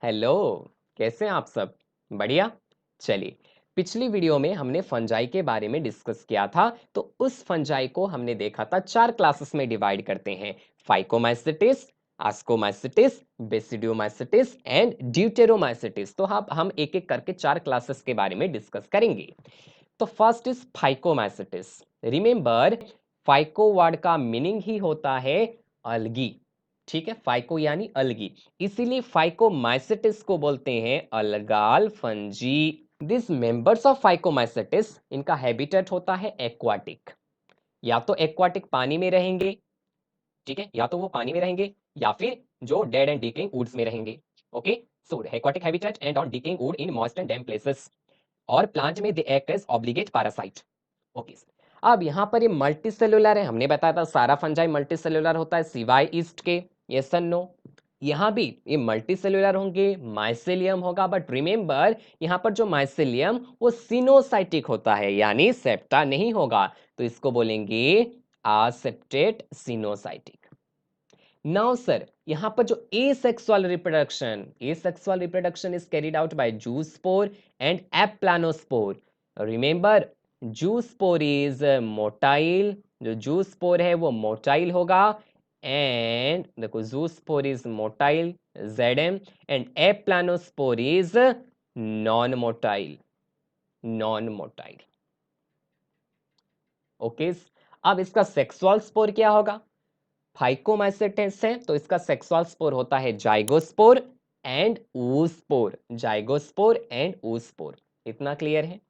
Hello. कैसे हैं आप सब? बढ़िया। चलिए, पिछली वीडियो में हमने फंजाई के बारे में डिस्कस किया था। तो उस फंजाई को हमने देखा था 4 क्लासेस में डिवाइड करते हैं। Phycomycetes, ascomycetes, basidiomycetes and deuteromycetes. तो हम एक एक करके 4 क्लासेस के बारे में डिस्कस करेंगे। तो first is phycomycetes. Remember, phyco word का मीनिंग ही होता है अलगी। ठीक है, फाइको यानी अलगी, इसीलिए फाइकोमाइसिटिस को बोलते हैं algal fungi. This members of phycomycetes, इनका हैबिटेट होता है एक्वाटिक। या तो एक्वाटिक पानी में रहेंगे, ठीक है, या तो वो पानी में रहेंगे या फिर जो डेड एंड डिकेइंग वुड्स में रहेंगे। Okay, so aquatic habitat and on decaying wood in moist and damp places. और प्लांट में they act as obligate parasite. Okay, अब यहाँ पर ये मल्टी सेलुलर है, हमने बताया था सारा फंजाई मल्टी सेलुलर होता है सिवाय ईस्ट के। Yes and no? यहाँ भी ये मल्टी सेलुलर होंगे, माइसेलियम होगा, बट रिमेंबर यहाँ पर जो माइसेलियम वो सिनोसाइटिक होता है, यानी सेप्टा नहीं होगा, तो इसको बोलेंगे आसेप्टेट सिनोसाइटिक। नाउ सर, यहाँ पर जो asexual reproduction is carried out by zoospore and aplanospore. Remember, zoospore is motile, जो zoospore है वो motile होगा, and देखो zoospore is motile Zm and aplanospore is non-motile. Okay, अब इसका सेक्सुअल स्पोर क्या होगा? फाइकोमाइसेटिस है तो इसका सेक्सुअल स्पोर होता है zygospore and oospore। Zygospore and oospore। इतना क्लियर है?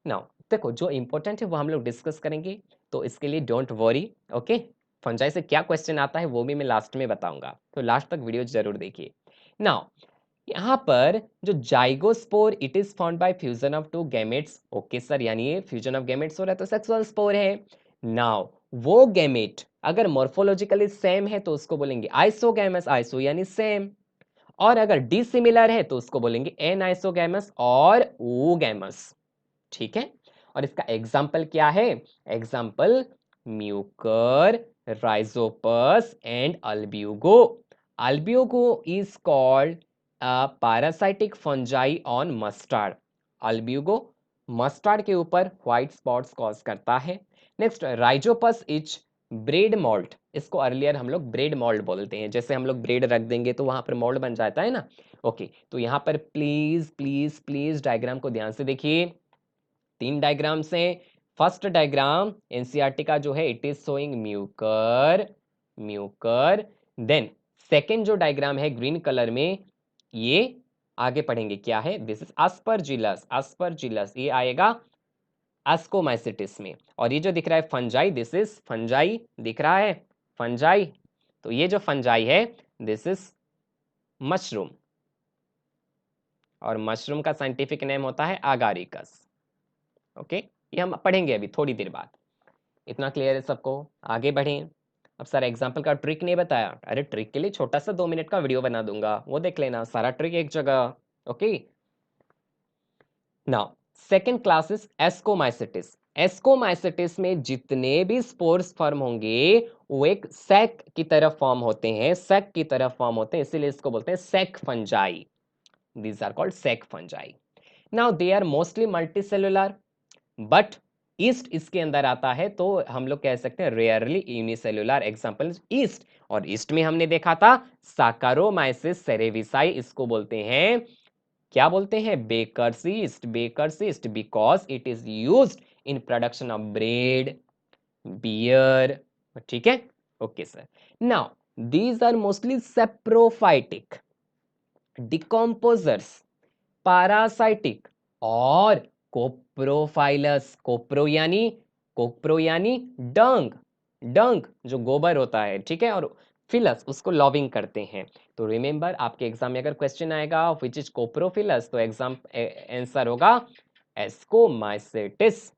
नाउ देखो, जो इंपॉर्टेंट है वो हम लोग डिस्कस करेंगे, तो इसके लिए डोंट वरी। ओके, फंजाई से क्या क्वेश्चन आता है वो भी मैं लास्ट में बताऊंगा, तो लास्ट तक वीडियो जरूर देखिए। नाउ यहाँ पर जो zygospore, it is found by fusion of two gametes. Okay sir, यानी ये फ्यूजन ऑफ गैमेट्स हो रहा है तो सेक्सुअल स्पोर है। नाउ वो गैमेट अगर मॉर्फोलॉजिकली सेम है तो उसको बोलेंगे आइसोगैमस, आइसो यानी सेम। और अगर डिसिमिलर है तो उसको बोलेंगे एन आइसोगैमस और ओगैमस। ठीक है, और इसका एग्जाम्पल क्या है? Example Mucor, Rhizopus and Albugo. Albugo is called parasitic fungi on mustard. Albugo mustard के ऊपर व्हाइट स्पॉट्स कॉज करता है। Next, Rhizopus is bread malt. इसको अर्लियर हम लोग ब्रेड मॉल्ट बोलते हैं, जैसे हम लोग ब्रेड रख देंगे तो वहां पर मॉल्ट बन जाता है ना। ओके, तो यहाँ पर प्लीज प्लीज प्लीज डायग्राम को ध्यान से देखिए। 3 डायग्राम्स हैं। फर्स्ट डायग्राम एनसीईआरटी का जो है, it is showing mucor, mucor. Then second जो डायग्राम है ग्रीन कलर में, ये आगे पढ़ेंगे क्या है, दिस इज aspergillus। aspergillus ये आएगा एस्कोमाइसिटिस में। और ये जो दिख रहा है फंजाई, दिस इज फंजाई, दिख रहा है फंजाई। तो ये जो फंजाई है, दिस इज मशरूम, और मशरूम का साइंटिफिक नेम होता है अगारिकस। ओके, ये हम पढ़ेंगे अभी थोड़ी देर बाद। इतना क्लियर है सबको? आगे बढ़ें। अब सर एग्जाम्पल का ट्रिक नहीं बताया। अरे ट्रिक के लिए छोटा सा 2 मिनट का वीडियो बना दूंगा, वो देख लेना, सारा ट्रिक एक जगह। Okay, now second class is ascomycetes. Ascomycetes में जितने भी स्पोर्स फॉर्म होंगे वो एक सैक की तरह फॉर्म होते हैं, सैक की तरह फॉर्म होते हैं, इसीलिए इसको बोलते हैं sac fungi. These are called sac fungi. Now they are mostly multicellular, but yeast इसके अंदर आता है तो हम लोग कह सकते हैं रेयरली यूनिसेलुलर। एग्जांपल ईस्ट, और ईस्ट में हमने देखा था साकारोमाइसिस सेरेविसाई, इसको बोलते हैं, क्या बोलते हैं, bakers yeast. Bakers yeast because it is used in production of bread, beer. ठीक है, okay sir. Now these are mostly saprophytic, decomposers, parasitic और कोप्रोफाइलस। कोप्रो यानी डंग, डंग जो गोबर होता है, ठीक है, और फिलस उसको लॉविंग करते हैं। तो रिमेंबर, आपके एग्जाम में अगर क्वेश्चन आएगा व्हिच इज कोप्रोफिलस, तो एग्जाम आंसर होगा एस्कोमाइसेटिस।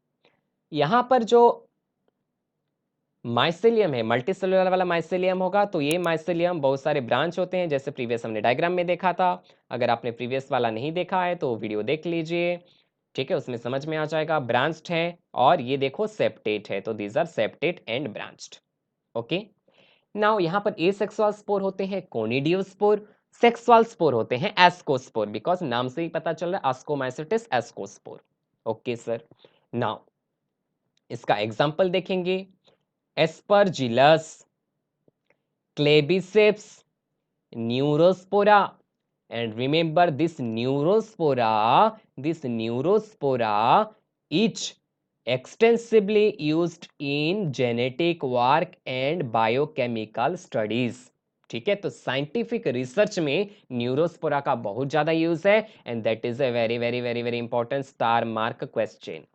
यहां पर जो माइसेलियम है, मल्टीसेलुलर वाला माइसेलियम होगा, तो ये माइसेलियम बहुत सारे ब्रांच होते हैं, जैसे प्रीवियस हमने डायग्राम में देखा था। अगर आपने प्रीवियस वाला नहीं देखा है तो वीडियो देख लीजिए, ठीक है, उसमें समझ में आ जाएगा। ब्रांच्ड है, और ये देखो सेप्टेट है, तो these are septate and branched. Okay, now यहाँ पर एसेक्सुअल स्पोर होते हैं कोनिडियोस्पोर। सेक्सुअल स्पोर होते हैं एस्कोस्पोर, बिकॉज नाम से ही पता चल रहा है आस्कोमाइसिटिस एस्कोस्पोर। ओके सर, नाउ इसका एग्जांपल देखेंगे, Aspergillus, क्लेबिसेप्स, Neurospora, and remember this neurospora each extensively used in genetic work and biochemical studies। ठीक है, तो साइंटिफिक रिसर्च में न्यूरोस्पोरा का बहुत ज्यादा यूज है, and that is a very very very very important star mark question.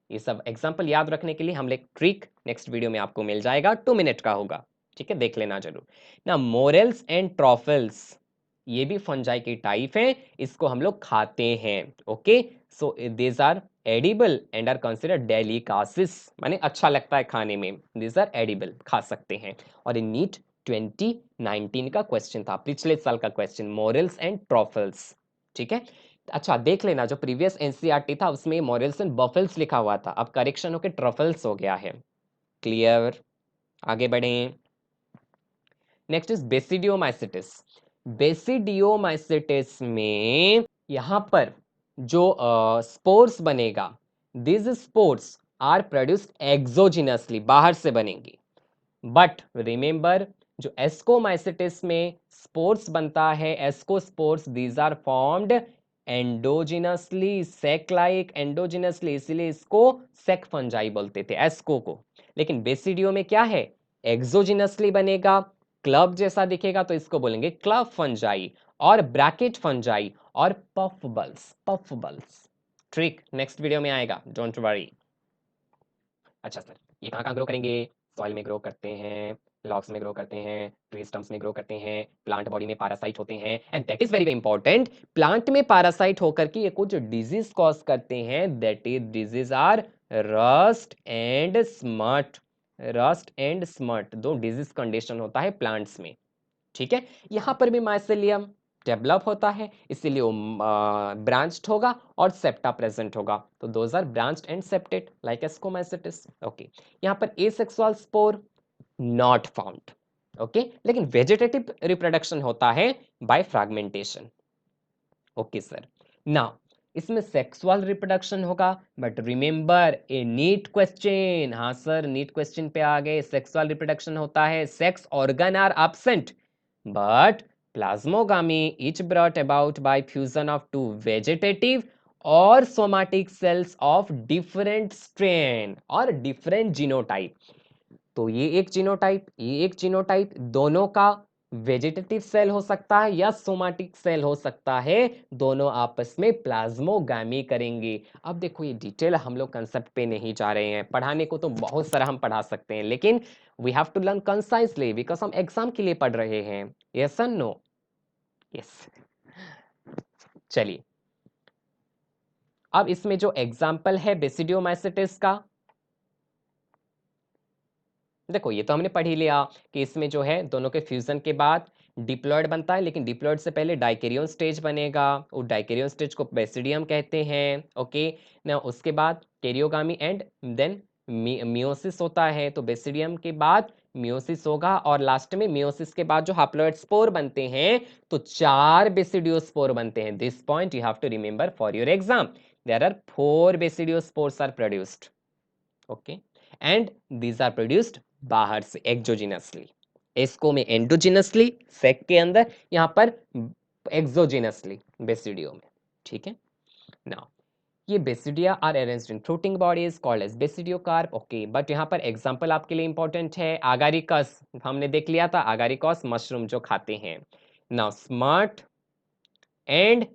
ये सब एग्जांपल याद रखने के लिए हम एक ट्रिक नेक्स्ट वीडियो में आपको मिल जाएगा, 2 मिनट का होगा, ठीक है, देख लेना जरूर ना। मोरेल्स एंड ट्रॉफल्स, ये भी फंजाई की टाइप है, इसको हम लोग खाते हैं। Okay, so these are edible and are considered delicacies, माने अच्छा लगता है खाने में, दीज आर एडिबल, खा सकते हैं। और इन नीट 2019 का क्वेश्चन था, पिछले साल का क्वेश्चन, मोरेल्स एंड ट्रॉफल्स। ठीक है, अच्छा देख लेना, जो प्रीवियस एनसीईआरटी था उसमें मोरेल्स एंड बफल्स लिखा हुआ था, अब करेक्शन होकर ट्रफल्स हो गया है। क्लियर, आगे बढ़ें। Next is basidiomycetes. बेसिडियोमाइसिटिस में यहां पर जो स्पोर्स बनेगा, this spores are produced exogenously, बाहर से बनेंगे। बट रिमेंबर, जो एस्कोमाइसिटिस में स्पोर्स बनता है, ascospores, these are formed endogenously, sac like endogenously, इसीलिए इसको सेक फंजाई बोलते थे एस्को को। लेकिन बेसिडियो में क्या है, एक्सोजिनसली बनेगा, क्लब जैसा दिखेगा, तो इसको बोलेंगे क्लब फंजाई, और ब्रैकेट फंजाई, और puff balls, puff balls. Trick next video में आएगा, डोंट वरी। अच्छा सर, ये कहाँ कहाँ ग्रो करेंगे, सॉइल में ग्रो करते हैं, लॉग्स में ग्रो करते हैं, ट्री स्टम्प्स में ग्रो करते हैं, प्लांट बॉडी में पैरासाइट होते हैं, and that is very important, plant में पैरासाइट होकर के ये कुछ डिजीज कॉज करते हैं, that is disease are rust and smut. Rust and smut दो डिजीज कंडीशन होता है प्लांट्स में। ठीक है, यहां पर भी माइसेलियम डेवलप होता है, इसीलिए वो ब्रांच्ड होगा और सेप्टा प्रेजेंट होगा, तो those are branched and septate like ascomycetes. Okay, यहां पर asexual spore not found. Okay, लेकिन वेजिटेटिव रिप्रोडक्शन होता है by fragmentation. Okay sir, now इसमें सेक्सुअल रिप्रोडक्शन होगा, but remember a NEET question, हाँ सर नीट क्वेश्चन पे आ गए, सेक्सुअल रिप्रोडक्शन होता है, sex organ are absent, but plasmogamy each brought about by fusion of two vegetative or somatic cells of different strain or different genotype। तो ये एक genotype, ये एक जीनोटाइप, दोनों का वेजिटेटिव सेल हो सकता है या सोमाटिक सेल हो सकता है, दोनों आपस में प्लाज्मोगामी करेंगे। अब देखो ये डिटेल हम लोग कंसेप्ट पे नहीं जा रहे हैं, पढ़ाने को तो बहुत सारा हम पढ़ा सकते हैं, लेकिन we have to learn concisely, because हम एग्जाम के लिए पढ़ रहे हैं। Yes and no? यस। चलिए, अब इसमें जो एग्जाम्पल है बेसिडियोमाइसिटिस का, देखो ये तो हमने पढ़ ही लिया कि इसमें जो है दोनों के फ्यूजन के बाद डिप्लॉयड बनता है, लेकिन डिप्लॉयड से पहले डाइकेरियन स्टेज बनेगा, वो डाइकेरियन स्टेज को बेसिडियम कहते हैं। ओके ना, उसके बाद कैरियोगामी एंड देन मियोसिस होता है, तो बेसिडियम के बाद मियोसिस होगा, और लास्ट में मियोसिस के बाद जो हैप्लॉइड स्पोर बनते हैं, तो 4 बेसिडियोस्पोर बनते हैं। This point you have to remember for your exam, there are 4 basidiospores are produced. Okay, and these are produced बाहर से एक्सोजिनसली, एस्को में एंडोजिनसली, सेक के अंदर, यहां पर एक्सोजिनसली बेसिडियो में। ठीक है, नाउ ये basidia are arranged in fruiting bodies called as basidiocarp. Okay, but यहां पर एग्जांपल आपके लिए इंपॉर्टेंट है, आगारिकस हमने देख लिया था, आगारिकस मशरूम जो खाते हैं। Now स्मर्ट and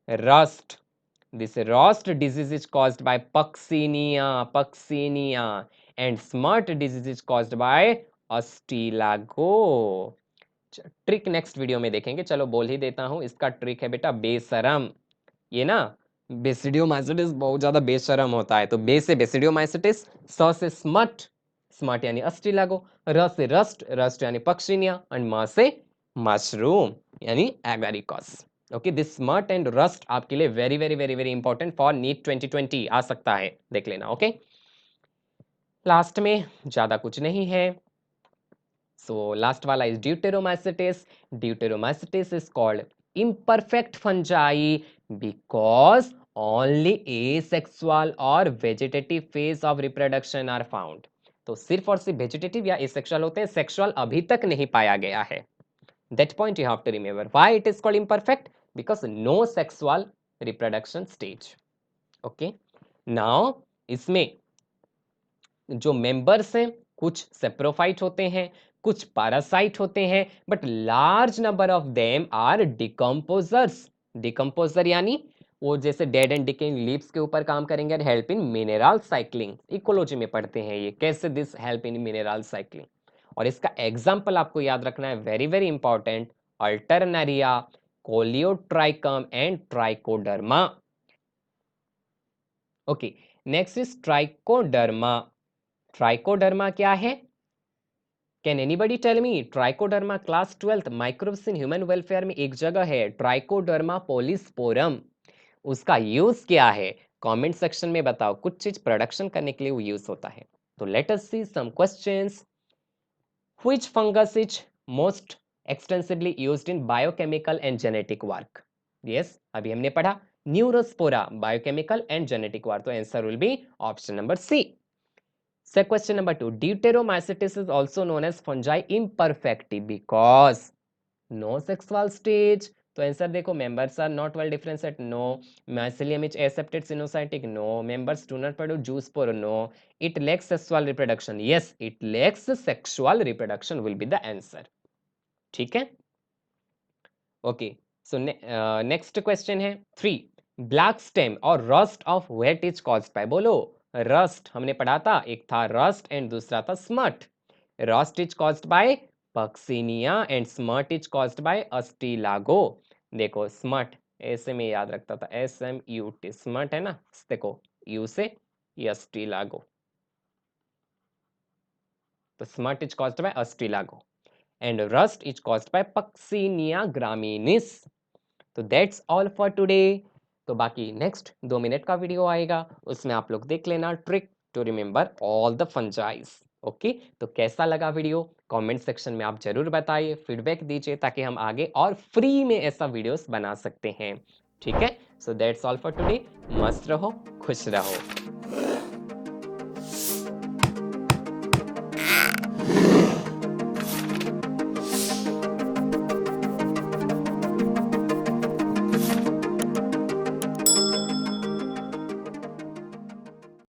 rust, this rust disease is caused by Puccinia, and smut disease is caused by Astilago। Trick next video में देखेंगे, चलो बोल ही देता हूं, इसका ट्रिक है बेटा बेशरम। ये ना बेसिडियोमाइसिटिस बहुत ज्यादा बेशरम होता है, तो बे से बेसिडियोमाइसिटिस, स से स्मट, स्मट यानी अस्टिलागो, र से रस्ट, रस्ट यानी पक्सिनिया, एंड म से मशरूम यानी agaricus. Okay, this smut and rust आपके लिए very very very very important for NEET 2020 आ सकता है, देख लेना। ओके, लास्ट में ज्यादा कुछ नहीं है, So last वाला is Deuteromycetes. Deuteromycetes is called imperfect fungi because only asexual or vegetative phase of reproduction are found. तो सिर्फ और सिर्फ वेजिटेटिव या एसेक्सुअल होते हैं, सेक्सुअल अभी तक नहीं पाया गया है. That point you have to remember. Why it is called imperfect? Because no sexual reproduction stage. Okay. Now इसमें जो मेंबर्स हैं कुछ सेप्रोफाइट होते हैं, कुछ पैरासाइट होते हैं, but large number of them are decomposers. Decomposer यानी वो जैसे डेड एंड डिकेइंग लीव्स के ऊपर काम करेंगे और help in mineral cycling. Ecology में पढ़ते हैं ये कैसे this help in mineral cycling. और इसका एग्जाम्पल आपको याद रखना है, very very important, Alternaria, Colletotrichum and Trichoderma. Okay, next is Trichoderma. Trichoderma क्या है? Can anybody tell me? Trichoderma class 12th microbes in human welfare में एक जगह है, ट्राइकोडर्मा पॉलीस्पोरम. उसका यूज क्या है? कमेंट सेक्शन में बताओ. कुछ चीज प्रोडक्शन करने के लिए वो यूज होता है. तो let us see some questions. Which fungus is most extensively used in biochemical and genetic work? Yes, अभी हमने पढ़ा Neurospora, biochemical and genetic work. तो answer will be option number C. So question number 2. Deuteromycetes is also known as fungi imperfecti because no sexual stage. तो answer देखो, members are not well differentiated, no. Mycelium is accepted sinusotic, no. Members do not produce zoospore, no. It lacks sexual reproduction, yes. It lacks sexual reproduction will be the answer. ठीक है. Okay. So next question है 3. Black stem और rust of wet is caused by. बोलो. Rust हमने पढ़ा था, एक था रस्ट एंड दूसरा था smut. Rust is caused by Puccinia and smut is caused by Ustilago. देखो स्मट ऐसे में याद रखता था, SMUT, स्मट है ना. देखो यू से अस्टिलागो. तो smut is caused by Ustilago and rust is caused by Puccinia ग्रामिनिस. तो दैट्स ऑल फॉर टुडे. तो बाकी नेक्स्ट 2 मिनट का वीडियो आएगा, उसमें आप लोग देख लेना trick to remember all the fungi. Okay, तो कैसा लगा वीडियो कमेंट सेक्शन में आप जरूर बताइए, फीडबैक दीजिए ताकि हम आगे और फ्री में ऐसा वीडियोस बना सकते हैं. ठीक है. So that's all for today. मस्त रहो, खुश रहो.